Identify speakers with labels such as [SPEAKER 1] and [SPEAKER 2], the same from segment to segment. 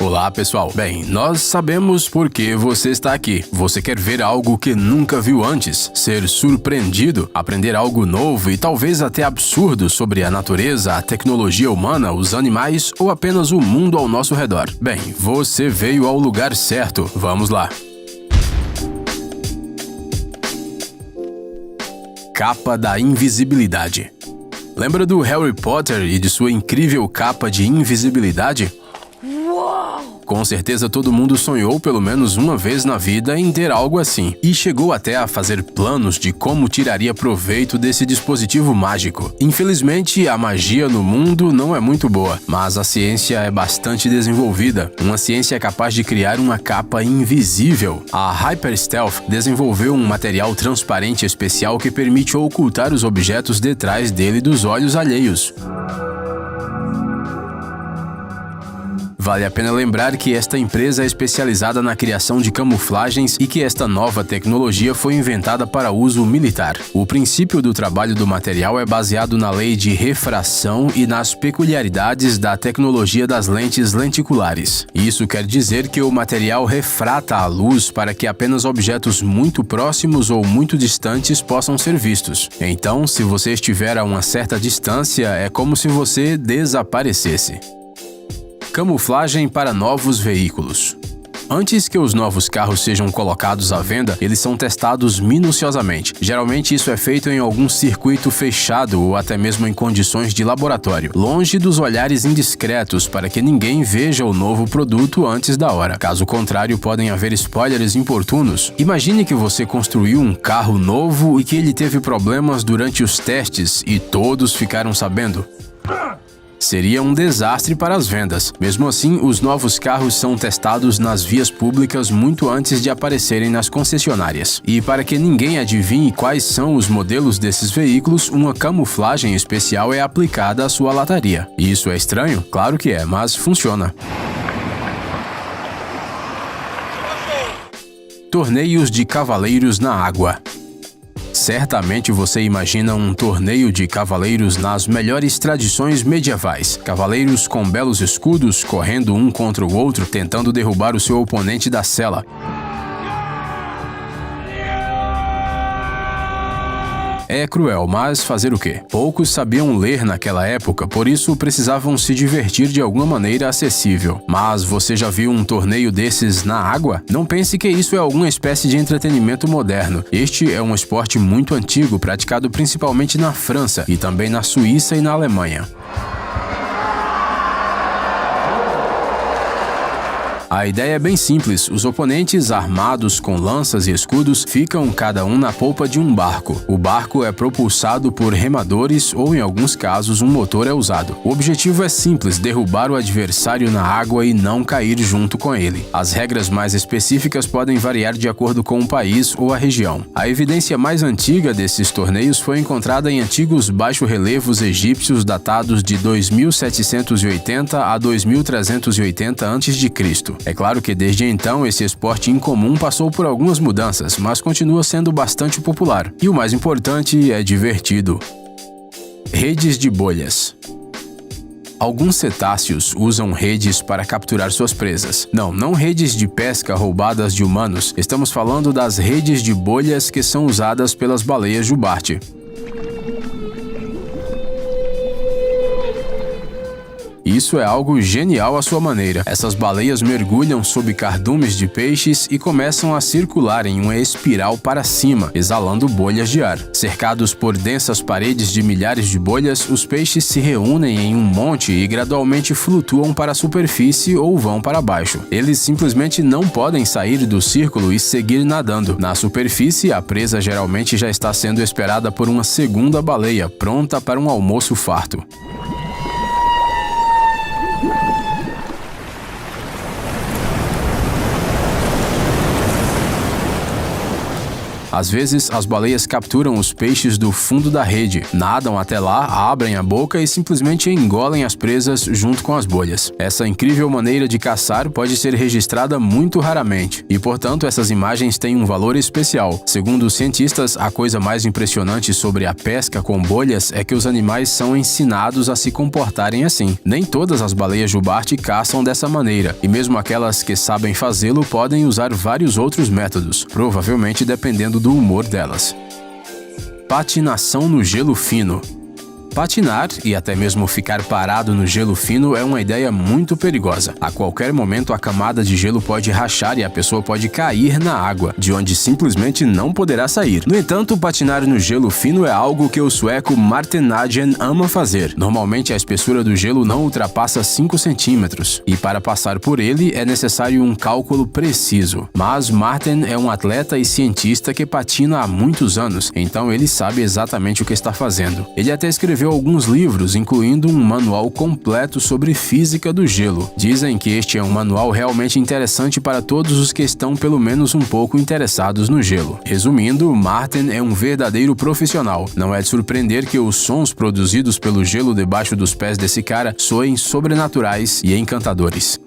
[SPEAKER 1] Olá, pessoal. Bem, nós sabemos por que você está aqui. Você quer ver algo que nunca viu antes, ser surpreendido, aprender algo novo e talvez até absurdo sobre a natureza, a tecnologia humana, os animais ou apenas o mundo ao nosso redor. Bem, você veio ao lugar certo. Vamos lá. Capa da invisibilidade. Lembra do Harry Potter e de sua incrível capa de invisibilidade? Com certeza todo mundo sonhou pelo menos uma vez na vida em ter algo assim, e chegou até a fazer planos de como tiraria proveito desse dispositivo mágico. Infelizmente, a magia no mundo não é muito boa, mas a ciência é bastante desenvolvida. Uma ciência capaz de criar uma capa invisível. A Hyper Stealth desenvolveu um material transparente especial que permite ocultar os objetos detrás dele dos olhos alheios. Vale a pena lembrar que esta empresa é especializada na criação de camuflagens e que esta nova tecnologia foi inventada para uso militar. O princípio do trabalho do material é baseado na lei de refração e nas peculiaridades da tecnologia das lentes lenticulares. Isso quer dizer que o material refrata a luz para que apenas objetos muito próximos ou muito distantes possam ser vistos. Então, se você estiver a uma certa distância, é como se você desaparecesse. Camuflagem para novos veículos. Antes que os novos carros sejam colocados à venda, eles são testados minuciosamente. Geralmente isso é feito em algum circuito fechado ou até mesmo em condições de laboratório, longe dos olhares indiscretos para que ninguém veja o novo produto antes da hora. Caso contrário, podem haver spoilers importunos. Imagine que você construiu um carro novo e que ele teve problemas durante os testes e todos ficaram sabendo. Seria um desastre para as vendas. Mesmo assim, os novos carros são testados nas vias públicas muito antes de aparecerem nas concessionárias. E para que ninguém adivinhe quais são os modelos desses veículos, uma camuflagem especial é aplicada à sua lataria. Isso é estranho? Claro que é, mas funciona. Torneios de cavaleiros na água. Certamente você imagina um torneio de cavaleiros nas melhores tradições medievais. Cavaleiros com belos escudos correndo um contra o outro, tentando derrubar o seu oponente da sela. É cruel, mas fazer o quê? Poucos sabiam ler naquela época, por isso precisavam se divertir de alguma maneira acessível. Mas você já viu um torneio desses na água? Não pense que isso é alguma espécie de entretenimento moderno. Este é um esporte muito antigo, praticado principalmente na França e também na Suíça e na Alemanha. A ideia é bem simples. Os oponentes, armados com lanças e escudos, ficam cada um na polpa de um barco. O barco é propulsado por remadores ou, em alguns casos, um motor é usado. O objetivo é simples, derrubar o adversário na água e não cair junto com ele. As regras mais específicas podem variar de acordo com o país ou a região. A evidência mais antiga desses torneios foi encontrada em antigos baixo-relevos egípcios datados de 2780 a 2380 a.C. É claro que desde então esse esporte incomum passou por algumas mudanças, mas continua sendo bastante popular. E o mais importante, é divertido. Redes de bolhas. Alguns cetáceos usam redes para capturar suas presas. Não redes de pesca roubadas de humanos. Estamos falando das redes de bolhas que são usadas pelas baleias jubarte. Isso é algo genial à sua maneira. Essas baleias mergulham sob cardumes de peixes e começam a circular em uma espiral para cima, exalando bolhas de ar. Cercados por densas paredes de milhares de bolhas, os peixes se reúnem em um monte e gradualmente flutuam para a superfície ou vão para baixo. Eles simplesmente não podem sair do círculo e seguir nadando. Na superfície, a presa geralmente já está sendo esperada por uma segunda baleia, pronta para um almoço farto. Às vezes, as baleias capturam os peixes do fundo da rede, nadam até lá, abrem a boca e simplesmente engolem as presas junto com as bolhas. Essa incrível maneira de caçar pode ser registrada muito raramente, e portanto essas imagens têm um valor especial. Segundo os cientistas, a coisa mais impressionante sobre a pesca com bolhas é que os animais são ensinados a se comportarem assim. Nem todas as baleias jubarte caçam dessa maneira, e mesmo aquelas que sabem fazê-lo podem usar vários outros métodos, provavelmente dependendo do humor delas. Patinação no gelo fino. Patinar e até mesmo ficar parado no gelo fino é uma ideia muito perigosa. A qualquer momento a camada de gelo pode rachar e a pessoa pode cair na água, de onde simplesmente não poderá sair. No entanto, patinar no gelo fino é algo que o sueco Martin Nagel ama fazer. Normalmente a espessura do gelo não ultrapassa 5 centímetros, e para passar por ele é necessário um cálculo preciso. Mas Martin é um atleta e cientista que patina há muitos anos, então ele sabe exatamente o que está fazendo. Ele até escreveu alguns livros, incluindo um manual completo sobre física do gelo. Dizem que este é um manual realmente interessante para todos os que estão pelo menos um pouco interessados no gelo. Resumindo, Martin é um verdadeiro profissional. Não é de surpreender que os sons produzidos pelo gelo debaixo dos pés desse cara soem sobrenaturais e encantadores.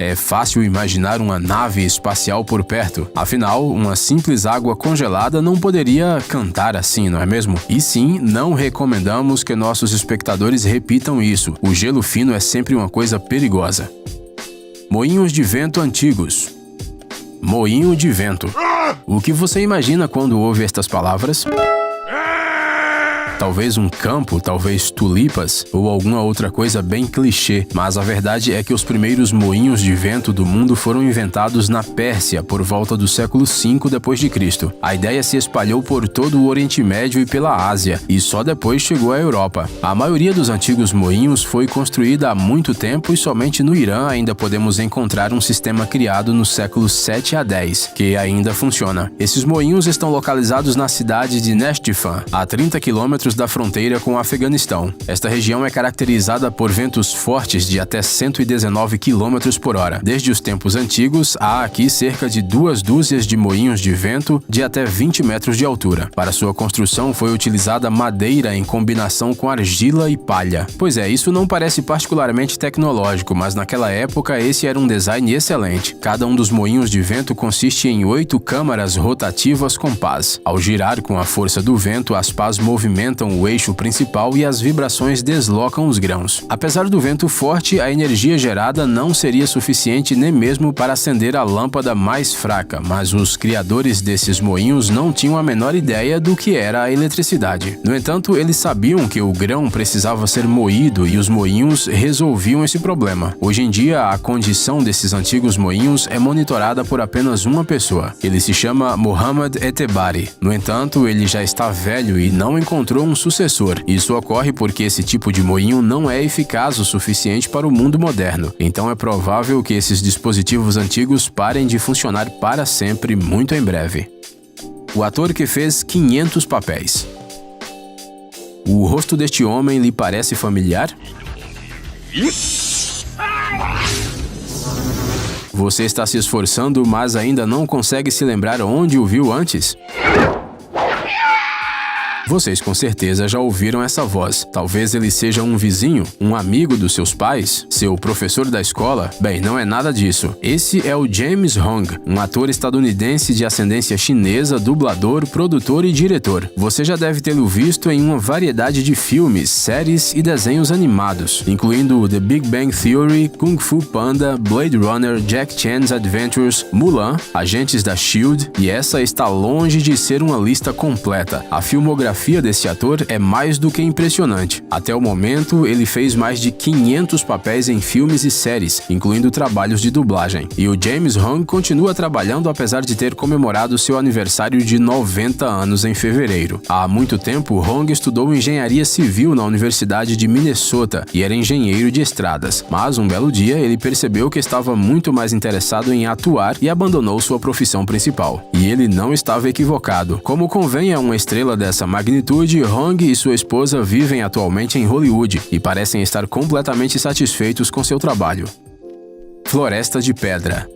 [SPEAKER 1] É fácil imaginar uma nave espacial por perto. Afinal, uma simples água congelada não poderia cantar assim, não é mesmo? E sim, não recomendamos que nossos espectadores repitam isso. O gelo fino é sempre uma coisa perigosa. Moinhos de vento antigos. Moinho de vento. O que você imagina quando ouve estas palavras? Talvez um campo, talvez tulipas ou alguma outra coisa bem clichê, mas a verdade é que os primeiros moinhos de vento do mundo foram inventados na Pérsia por volta do século V d.C. A ideia se espalhou por todo o Oriente Médio e pela Ásia, e só depois chegou à Europa. A maioria dos antigos moinhos foi construída há muito tempo e somente no Irã ainda podemos encontrar um sistema criado no século 7 a 10, que ainda funciona. Esses moinhos estão localizados na cidade de Neshtefan, a 30 km da fronteira com o Afeganistão. Esta região é caracterizada por ventos fortes de até 119 km por hora. Desde os tempos antigos, há aqui cerca de 2 dúzias de moinhos de vento de até 20 metros de altura. Para sua construção foi utilizada madeira em combinação com argila e palha. Pois é, isso não parece particularmente tecnológico, mas naquela época esse era um design excelente. Cada um dos moinhos de vento consiste em 8 câmaras rotativas com pás. Ao girar com a força do vento, as pás movimentam o eixo principal e as vibrações deslocam os grãos. Apesar do vento forte, a energia gerada não seria suficiente nem mesmo para acender a lâmpada mais fraca, mas os criadores desses moinhos não tinham a menor ideia do que era a eletricidade. No entanto, eles sabiam que o grão precisava ser moído e os moinhos resolviam esse problema. Hoje em dia, a condição desses antigos moinhos é monitorada por apenas uma pessoa. Ele se chama Mohammad Etebari. No entanto, ele já está velho e não encontrou um sucessor. Isso ocorre porque esse tipo de moinho não é eficaz o suficiente para o mundo moderno. Então é provável que esses dispositivos antigos parem de funcionar para sempre muito em breve. O ator que fez 500 papéis. O rosto deste homem lhe parece familiar? Você está se esforçando, mas ainda não consegue se lembrar onde o viu antes? Vocês com certeza já ouviram essa voz. Talvez ele seja um vizinho, um amigo dos seus pais, seu professor da escola. Bem, não é nada disso. Esse é o James Hong, um ator estadunidense de ascendência chinesa, dublador, produtor e diretor. Você já deve tê-lo visto em uma variedade de filmes, séries e desenhos animados, incluindo The Big Bang Theory, Kung Fu Panda, Blade Runner, Jack Chan's Adventures, Mulan, Agentes da S.H.I.E.L.D. e essa está longe de ser uma lista completa. A filmografia filmografia desse ator é mais do que impressionante. Até o momento, ele fez mais de 500 papéis em filmes e séries, incluindo trabalhos de dublagem. E o James Hong continua trabalhando apesar de ter comemorado seu aniversário de 90 anos em fevereiro. Há muito tempo, Hong estudou engenharia civil na Universidade de Minnesota e era engenheiro de estradas. Mas um belo dia, ele percebeu que estava muito mais interessado em atuar e abandonou sua profissão principal. E ele não estava equivocado. Como convém a uma estrela dessa magnitude, Hong e sua esposa vivem atualmente em Hollywood e parecem estar completamente satisfeitos com seu trabalho. Floresta de Pedra.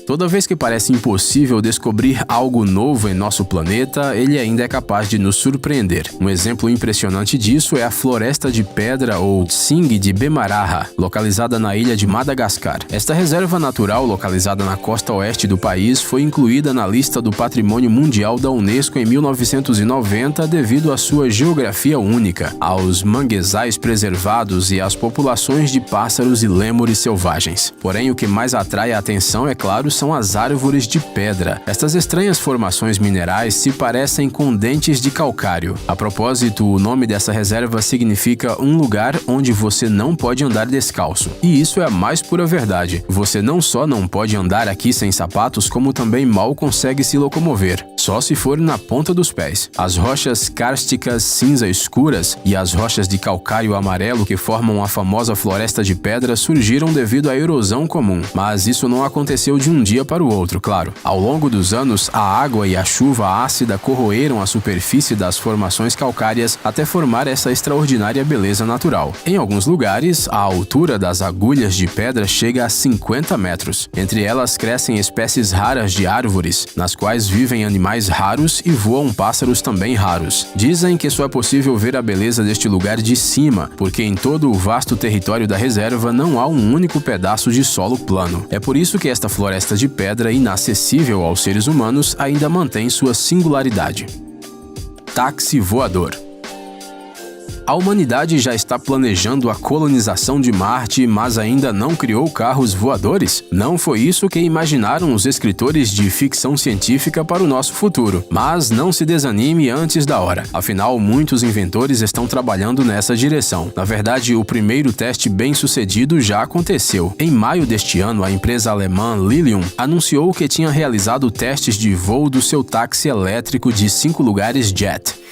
[SPEAKER 1] Toda vez que parece impossível descobrir algo novo em nosso planeta, ele ainda é capaz de nos surpreender. Um exemplo impressionante disso é a Floresta de Pedra, ou Singh de Bemaraha, localizada na ilha de Madagascar. Esta reserva natural, localizada na costa oeste do país, foi incluída na lista do Patrimônio Mundial da Unesco em 1990 devido à sua geografia única, aos manguezais preservados e às populações de pássaros e lêmures selvagens. Porém, o que mais atrai a atenção, é claro, são as árvores de pedra. Estas estranhas formações minerais se parecem com dentes de calcário. A propósito, o nome dessa reserva significa um lugar onde você não pode andar descalço. E isso é a mais pura verdade. Você não só não pode andar aqui sem sapatos, como também mal consegue se locomover, só se for na ponta dos pés. As rochas kársticas cinza escuras e as rochas de calcário amarelo que formam a famosa Floresta de Pedra surgiram devido à erosão comum. Mas isso não aconteceu de um dia para o outro, claro. Ao longo dos anos, a água e a chuva ácida corroeram a superfície das formações calcárias até formar essa extraordinária beleza natural. Em alguns lugares, a altura das agulhas de pedra chega a 50 metros. Entre elas crescem espécies raras de árvores, nas quais vivem animais raros e voam pássaros também raros. Dizem que só é possível ver a beleza deste lugar de cima, porque em todo o vasto território da reserva não há um único pedaço de solo plano. É por isso que esta floresta de pedra, inacessível aos seres humanos, ainda mantém sua singularidade. Táxi voador. A humanidade já está planejando a colonização de Marte, mas ainda não criou carros voadores? Não foi isso que imaginaram os escritores de ficção científica para o nosso futuro. Mas não se desanime antes da hora. Afinal, muitos inventores estão trabalhando nessa direção. Na verdade, o primeiro teste bem-sucedido já aconteceu. Em maio deste ano, a empresa alemã Lilium anunciou que tinha realizado testes de voo do seu táxi elétrico de 5 lugares Jet.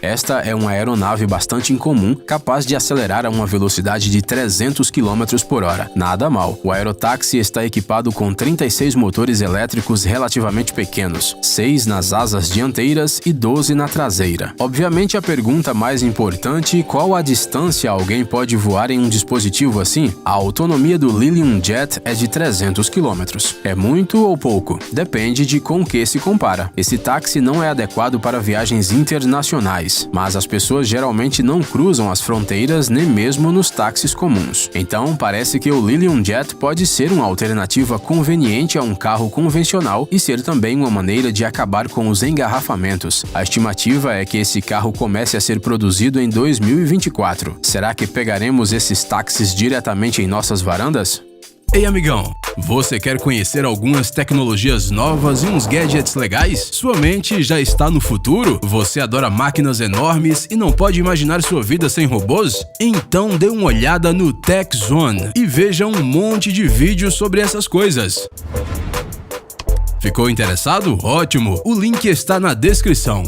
[SPEAKER 1] Esta é uma aeronave bastante incomum, capaz de acelerar a uma velocidade de 300 km por hora. Nada mal. O aerotáxi está equipado com 36 motores elétricos relativamente pequenos, 6 nas asas dianteiras e 12 na traseira. Obviamente, a pergunta mais importante: qual a distância alguém pode voar em um dispositivo assim? A autonomia do Lilium Jet é de 300 km. É muito ou pouco? Depende de com que se compara. Esse táxi não é adequado para viagens internacionais, mas as pessoas geralmente não cruzam as fronteiras nem mesmo nos táxis comuns. Então, parece que o Lilium Jet pode ser uma alternativa conveniente a um carro convencional e ser também uma maneira de acabar com os engarrafamentos. A estimativa é que esse carro comece a ser produzido em 2024. Será que pegaremos esses táxis diretamente em nossas varandas?
[SPEAKER 2] Ei, amigão, você quer conhecer algumas tecnologias novas e uns gadgets legais? Sua mente já está no futuro? Você adora máquinas enormes e não pode imaginar sua vida sem robôs? Então dê uma olhada no Tech Zone e veja um monte de vídeos sobre essas coisas. Ficou interessado? Ótimo! O link está na descrição.